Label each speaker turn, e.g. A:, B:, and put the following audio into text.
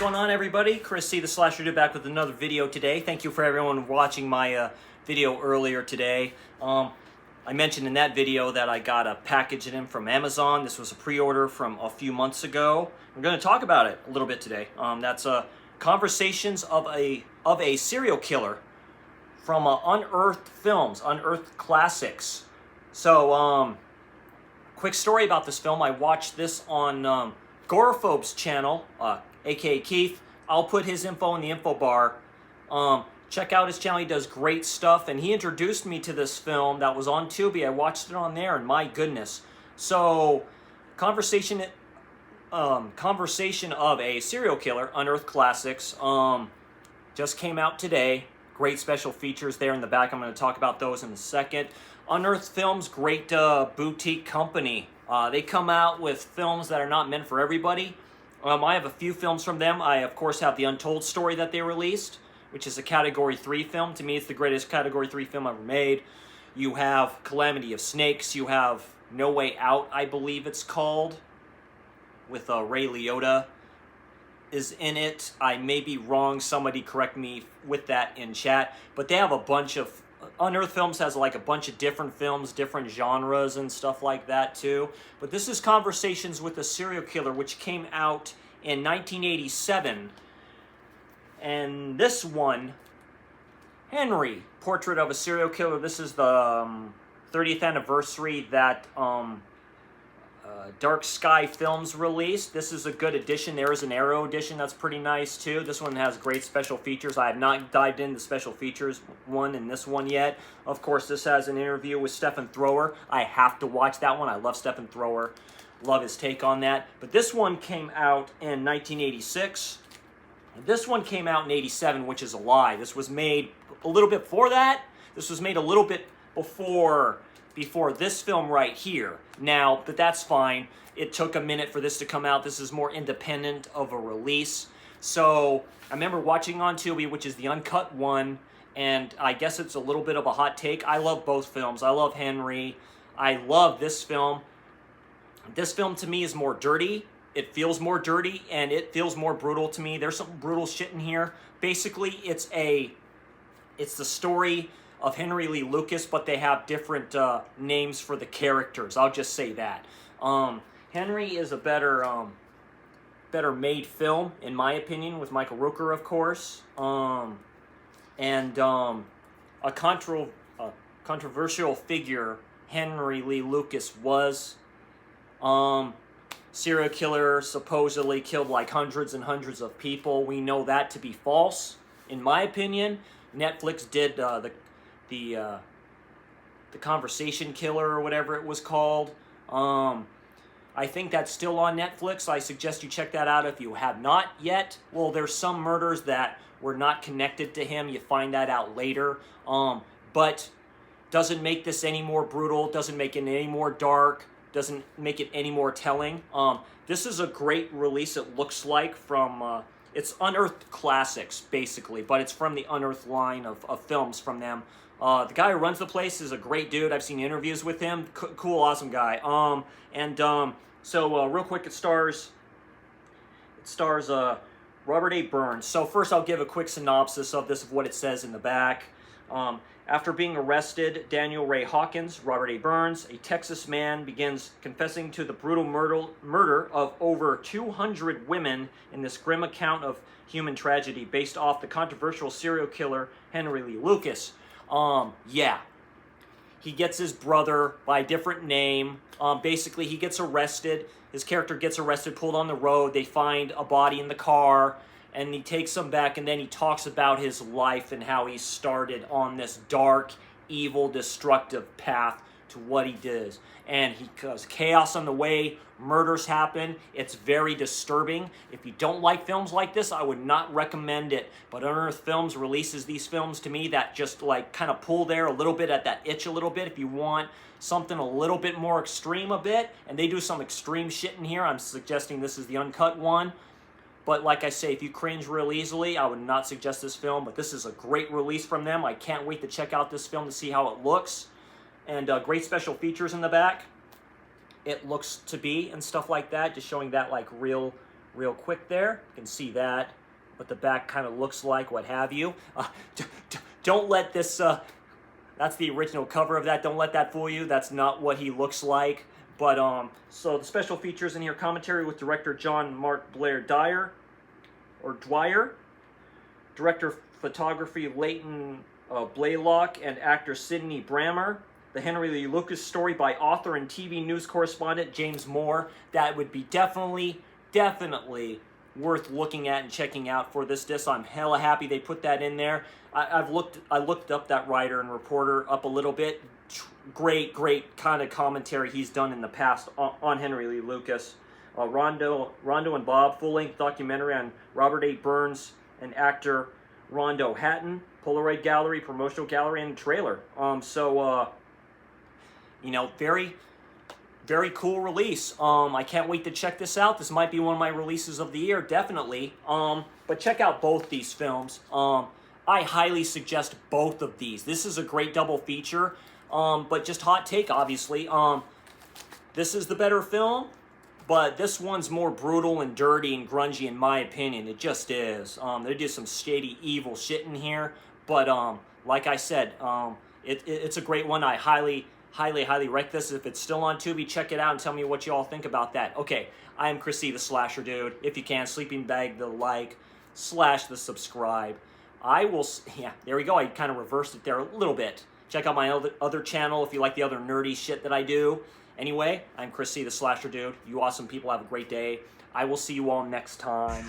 A: going on, everybody? Chris C. the Slasher Dude back with another video today. Thank you for everyone watching my video earlier today. I mentioned in that video that I got a package in from Amazon. This was a pre-order from a few months ago. We're going to talk about it a little bit today. That's Conversations of a Serial Killer from Unearthed Films, Unearthed Classics. So, quick story about this film. I watched this on Agoraphobe's channel, aka Keith. I'll put his info in the info bar. Check out his channel. He does great stuff, and he introduced me to this film that was on Tubi. I watched it on there, and my goodness. So, Conversation of a Serial Killer, Unearthed Classics, just came out today. Great special features there in the back. I'm going to talk about those in a second. Unearthed Films, great boutique company. They come out with films that are not meant for everybody. I have a few films from them. I, of course, have The Untold Story that they released, which is a Category 3 film. To me, it's the greatest Category 3 film ever made. You have Calamity of Snakes. You have No Way Out, I believe it's called, with Ray Liotta is in it. I may be wrong. Somebody correct me with that in chat. But they have a bunch of... Unearthed Films has like a bunch of different films, different genres and stuff like that too. But this is Conversations with a Serial Killer, which came out in 1987. And this one, Henry, Portrait of a Serial Killer. This is the 30th anniversary that Dark Sky Films released. This is a good edition. There is an Arrow edition that's pretty nice too. This one has great special features. I have not dived into the special features one in this one yet. Of course, this has an interview with Stephen Thrower. I have to watch that one. I love Stephen Thrower. Love his take on that. But this one came out in 1986. This one came out in 87, which is a lie. This was made a little bit before that. This was made a little bit before this film right here. Now, but that's fine. It took a minute for this to come out. This is more independent of a release. So, I remember watching on Tubi, which is the uncut one, and I guess it's a little bit of a hot take. I love both films. I love Henry. I love this film. This film, to me, is more dirty. It feels more dirty, and it feels more brutal to me. There's some brutal shit in here. Basically, it's the story of Henry Lee Lucas, but they have different names for the characters. I'll just say that. Henry is a better made film, in my opinion, with Michael Rooker, of course. And a controversial figure Henry Lee Lucas was. Serial killer, supposedly killed like hundreds and hundreds of people. We know that to be false, in my opinion. Netflix did the Conversation Killer or whatever it was called. I think that's still on Netflix. I suggest you check that out if you have not yet. Well, there's some murders that were not connected to him. You find that out later. But doesn't make this any more brutal. Doesn't make it any more dark. Doesn't make it any more telling. This is a great release, it looks like, from... it's Unearthed Classics, basically, but it's from the Unearthed line of films from them. The guy who runs the place is a great dude. I've seen interviews with him. Cool, awesome guy. So real quick, it stars Robert A. Burns. So first I'll give a quick synopsis of this, of what it says in the back. After being arrested, Daniel Ray Hawkins, Robert A. Burns, a Texas man, begins confessing to the brutal murder of over 200 women in this grim account of human tragedy based off the controversial serial killer Henry Lee Lucas. Yeah. He gets his brother by a different name. Basically, he gets arrested. His character gets arrested, pulled on the road. They find a body in the car, and he takes him back, and then he talks about his life and how he started on this dark, evil, destructive path to what he did. And he caused chaos on the way, murders happen. It's very disturbing. If you don't like films like this, I would not recommend it. But Unearthed Films releases these films to me that just like kind of pull there a little bit at that itch a little bit. If you want something a little bit more extreme a bit, and they do some extreme shit in here, I'm suggesting this is the uncut one. But like I say, if you cringe real easily, I would not suggest this film. But this is a great release from them. I can't wait to check out this film to see how it looks. And great special features in the back. It looks to be and stuff like that. Just showing that like real real quick there. You can see that, what the back kind of looks like, what have you. Don't let this, that's the original cover of that. Don't let that fool you. That's not what he looks like. But, so the special features in here, commentary with director John Mark Blair Dwyer, director photography Leighton Blaylock, and actor Sidney Brammer. The Henry Lee Lucas story by author and TV news correspondent James Moore. That would be definitely worth looking at and checking out for this disc. I'm hella happy they put that in there. I looked up that writer and reporter up a little bit. Great kind of commentary he's done in the past on Henry Lee Lucas. Rondo and Bob, full-length documentary on Robert A. Burns and actor Rondo Hatton. Polaroid gallery, promotional gallery, and trailer. You know, very cool release. I can't wait to check this out. This might be one of my releases of the year, definitely. But check out both these films. I highly suggest both of these. This is a great double feature. But just hot take, obviously. This is the better film, but this one's more brutal and dirty and grungy in my opinion. It just is. They did some shady, evil shit in here. But like I said, it's a great one. I highly rec this. If it's still on Tubi, check it out and tell me what you all think about that. Okay, I am Chrissy the Slasher Dude. If you can, sleeping bag the like, / the subscribe. I will, yeah, there we go. I kind of reversed it there a little bit. Check out my other channel if you like the other nerdy shit that I do. Anyway, I'm Chrissy the Slasher Dude. You awesome people have a great day. I will see you all next time.